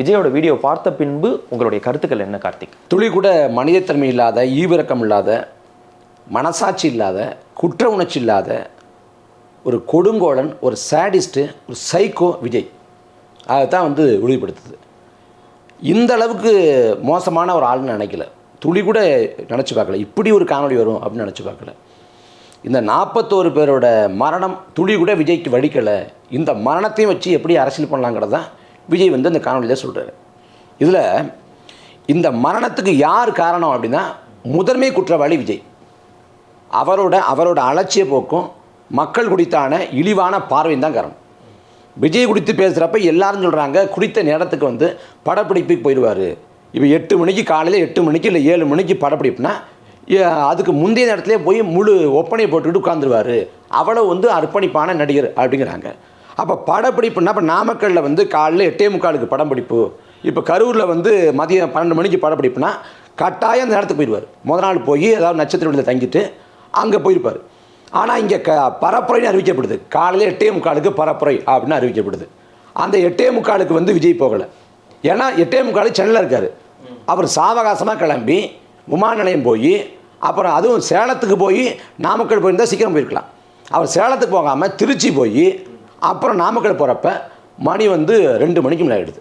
விஜயோட வீடியோ பார்த்த பின்பு உங்களுடைய கருத்துக்கள் என்ன கார்த்திக்? துளி கூட மனிதத்தன்மை இல்லாத, ஈவிரக்கம் இல்லாத, மனசாட்சி இல்லாத, குற்ற உணர்ச்சி இல்லாத ஒரு கொடுங்கோலன், ஒரு சேடிஸ்ட்டு, ஒரு சைக்கோ விஜய். அதுதான் உறுதிப்படுத்துது. இந்த அளவுக்கு மோசமான ஒரு ஆள்னு நினைக்கல. துளி கூட நினச்சி பார்க்கல. இப்படி ஒரு காணொலி வரும் அப்படின்னு நினச்சி பார்க்கல. இந்த 41 பேரோட மரணம் துளி கூட விஜய்க்கு வடிக்கலை. இந்த மரணத்தையும் வச்சு எப்படி அரசியல் பண்ணலாங்கிறது தான் விஜய் இந்த காணொலியில் சொல்கிறார். இதில் இந்த மரணத்துக்கு யார் காரணம் அப்படின்னா முதன்மை குற்றவாளி விஜய். அவரோட அலட்சிய போக்கும் மக்கள் குறித்தான இழிவான பார்வையும் தான் காரணம். விஜய் குறித்து பேசுகிறப்ப எல்லாரும் சொல்கிறாங்க குறித்த நேரத்துக்கு படப்பிடிப்புக்கு போயிடுவார். இப்போ 8 மணிக்கு காலையில் 8 மணிக்கு இல்லை 7 மணிக்கு படப்பிடிப்புனா அதுக்கு முந்தைய நேரத்துலேயே போய் முழு ஒப்பனையை போட்டுக்கிட்டு உட்காந்துருவார். அவ்வளோ அர்ப்பணிப்பான நடிகர் அப்படிங்கிறாங்க. அப்போ படப்பிடிப்புன்னா இப்போ நாமக்கல்லில் காலையில் 8:45 படம் பிடிப்பு, இப்போ கரூரில் மதியம் 12 மணிக்கு படப்பிடிப்புனா கட்டாயம் அந்த நேரத்துக்கு போயிடுவார். முதல் நாள் போய் ஏதாவது நட்சத்திர விடுதலை தங்கிட்டு அங்கே போயிருப்பார். ஆனால் இங்கே பரப்புரைன்னு அறிவிக்கப்படுது. காலையில் 8:45 பரப்புரை அப்படின்னு அறிவிக்கப்படுது. அந்த 8:45 விஜய் போகலை. ஏன்னா 8:45 சென்னையில் இருக்கார். அவர் சாவகாசமாக கிளம்பி விமான நிலையம் போய் அப்புறம் அதுவும் சேலத்துக்கு போய் நாமக்கல் போயிருந்தால் சீக்கிரம் போயிருக்கலாம். அவர் சேலத்துக்கு போகாமல் திருச்சி போய் அப்புறம் நாமக்கல் போகிறப்ப மணி 2 மணிக்கு மேலே ஆகிடுது.